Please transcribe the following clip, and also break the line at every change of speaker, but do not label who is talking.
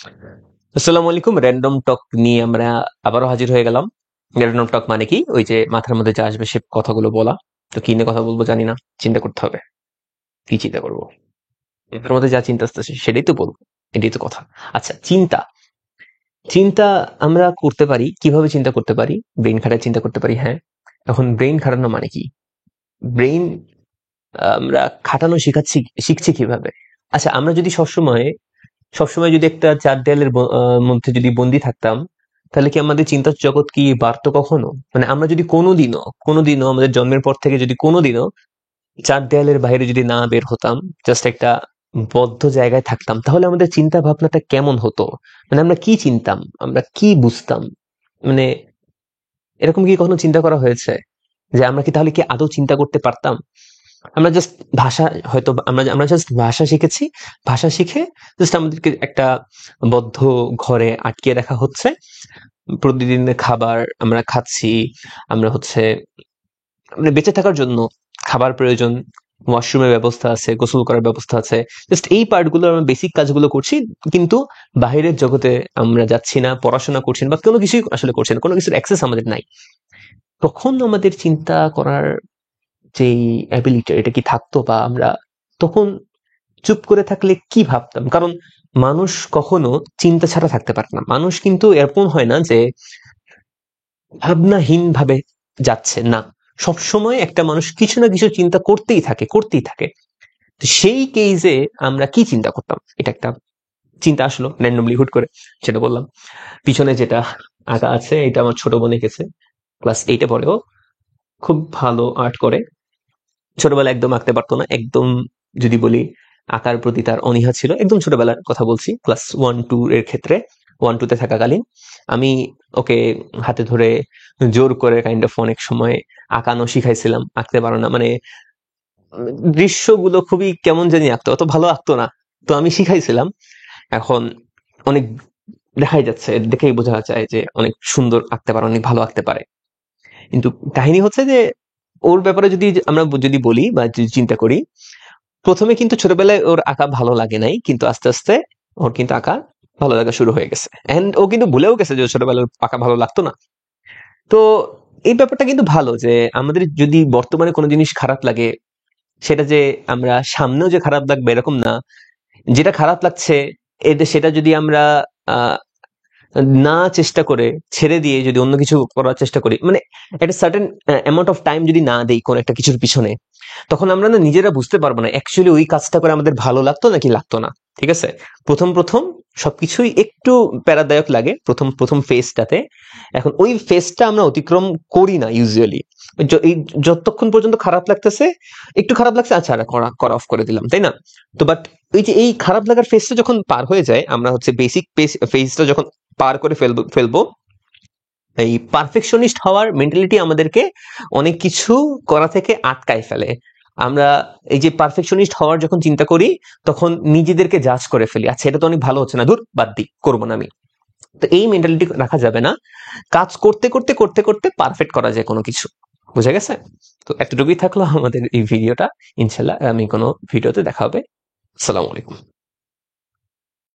আসসালামু আলাইকুম। র্যান্ডম টক নিয়ে আমরা আবারও হাজির হয়ে গেলাম। র্যান্ডম টক মানে কি? ওই যে মাথার মধ্যে যা আসবে সে কথাগুলো বলা। তো কি নিয়ে কথা বলবো জানি না, চিন্তা করতে হবে। কি চিন্তা করবো? মাথার মধ্যে যা চিন্তা আসতেছে সেটাই তো বলবো, এটাই তো কথা। আচ্ছা, চিন্তা চিন্তা আমরা করতে পারি কিভাবে? চিন্তা করতে পারি, ব্রেন খাটায় চিন্তা করতে পারি, হ্যাঁ। এখন ব্রেন খাটানো মানে কি? ব্রেন আমরা খাটানো শিখছি কিভাবে? আচ্ছা, আমরা যদি সবসময় সবসময় যদি একটা চার দেয়ালের মধ্যে যদি বন্দি থাকতাম, তাহলে কি আমাদের চিন্তার জগৎ কি বাড়তো কখনো? মানে আমরা যদি কোনোদিনও আমাদের জন্মের পর থেকে যদি কোনোদিনও চার দেয়ালের বাইরে যদি না বের হতাম, জাস্ট একটা বদ্ধ জায়গায় থাকতাম, তাহলে আমাদের চিন্তা ভাবনাটা কেমন হতো? মানে আমরা কি চিনতাম, আমরা কি বুঝতাম? মানে এরকম কি কখনো চিন্তা করা হয়েছে যে আমরা কি তাহলে কি আদৌ চিন্তা করতে পারতাম? আমরা জাস্ট ভাষা, হয়তো আমরা আমরা জাস্ট ভাষা শিখেছি। ভাষা শিখে জাস্ট আমাদেরকে একটা বদ্ধ ঘরে আটকিয়ে রাখা হচ্ছে। প্রতিদিনের খাবার আমরা খাচ্ছি। আমরা হচ্ছে মানে বেঁচে থাকার জন্য খাবার প্রয়োজন, ওয়াশরুমের ব্যবস্থা আছে, গোসল করার ব্যবস্থা আছে। জাস্ট এই পার্টগুলো, আমরা বেসিক কাজগুলো করছি। কিন্তু বাহিরের জগতে আমরা যাচ্ছি না, পড়াশোনা করছি না, বা কোনো কিছুই আসলে করছি না, কোনো কিছুর অ্যাক্সেস আমাদের নাই। তখন আমাদের চিন্তা করার যেই অ্যাবিলিটি, এটা কি থাকতো? বা আমরা তখন চুপ করে থাকলে কি ভাবতাম? কারণ মানুষ কখনো চিন্তা ছাড়া থাকতে পারে না। মানুষ কিন্তু এরকম হয় না যে ভাবনাহীন ভাবে যাচ্ছে না। সবসময় একটা মানুষ কিছু না কিছু চিন্তা করতেই থাকে। তো সেই কেসে আমরা কি চিন্তা করতাম? এটা একটা চিন্তা আসলো র্যান্ডমলি, হুট করে, সেটা বললাম। পিছনে যেটা আঁকা আছে, এটা আমার ছোট বোন এঁকেছে। ক্লাস 8-এ পড়ে ও। খুব ভালো আর্ট করে। ছোটবেলায় একদম আঁকতে পারতো না, একদম। যদি বলি, আঁকার প্রতি তার অনীহা ছিল, একদম ছোটবেলার কথা বলছি, ক্লাস 1-2 এর ক্ষেত্রে। 1-2 তে থাকাকালীন আমি ওকে হাতে ধরে জোর করে কাইন্ড অফ অনেক সময় আঁকানো শিখাইছিলাম। আঁকতে পারো না মানে, দৃশ্যগুলো খুবই কেমন জানি আঁকতো, অত ভালো আঁকতো না। তো আমি শিখাইছিলাম। এখন অনেক দেখাই যাচ্ছে, দেখেই বোঝা যায় যে অনেক সুন্দর আঁকতে পারে, অনেক ভালো আঁকতে পারে। কিন্তু কাহিনী হচ্ছে যে, ওর ব্যাপারে যদি আমরা যদি বলি বা যদি চিন্তা করি, প্রথমে কিন্তু ছোটবেলায় ওর আঁকা ভালো লাগে নাই, কিন্তু আস্তে আস্তে ওর কিন্তু আঁকা ভালো লাগা শুরু হয়ে গেছে। এন্ড ও কিন্তু ভুলেও গেছে যে ওর ছোটবেলায় ওর আঁকা ভালো লাগতো না। তো এই ব্যাপারটা কিন্তু ভালো যে আমাদের যদি বর্তমানে কোনো জিনিস খারাপ লাগে, সেটা যে আমরা সামনেও যে খারাপ লাগবে এরকম না। যেটা খারাপ লাগছে, সেটা যদি আমরা আহ না চেষ্টা করে, ছেড়ে দিয়ে যদি অন্য কিছু করার চেষ্টা করি, মানে একটা সার্টেন অ্যামাউন্ট অফ টাইম যদি না দেই কোন একটা কিছুর পিছনে, তখন আমরা না নিজেরা বুঝতে পারবো না অ্যাকচুয়ালি ওই কাজটা করে আমাদের ভালো লাগতো নাকি লাগতো না। ঠিক আছে? প্রথম প্রথম সবকিছুই একটু প্যারাদায়ক লাগে, প্রথম প্রথম ফেজটাতে। এখন ওই ফেজটা আমরা অতিক্রম করি না ইউজুয়ালি। এই যতক্ষণ পর্যন্ত খারাপ লাগতেছে, একটু খারাপ লাগছে, আচ্ছা করা করা অফ করে দিলাম, তাই না? তো বাট ওই যে এই খারাপ লাগার ফেজটা যখন পার হয়ে যায়, আমরা হচ্ছে বেসিক ফেজটা যখন পার করে ফেলবো, এই পারফেকশনিস্ট হওয়ার মেন্টালিটি আমাদেরকে অনেক কিছু করা থেকে আটকায় ফেলে। আমরা এই যে পারফেকশনিস্ট হওয়ার যখন চিন্তা করি, তখন নিজেদেরকে জাজ করে ফেলি, আচ্ছা এটা তো অনেক ভালো হচ্ছে না, ধুর বাদ দিই, করবো না আমি। তো এই মেন্টালিটি রাখা যাবে না। কাজ করতে করতে করতে করতে পারফেক্ট করা যায় কোনো কিছু। বুঝা গেছে? তো এতটুকুই থাকলো আমাদের এই ভিডিওটা। ইনশাল্লাহ আমি কোনো ভিডিওতে দেখা হবে। আসসালামু আলাইকুম।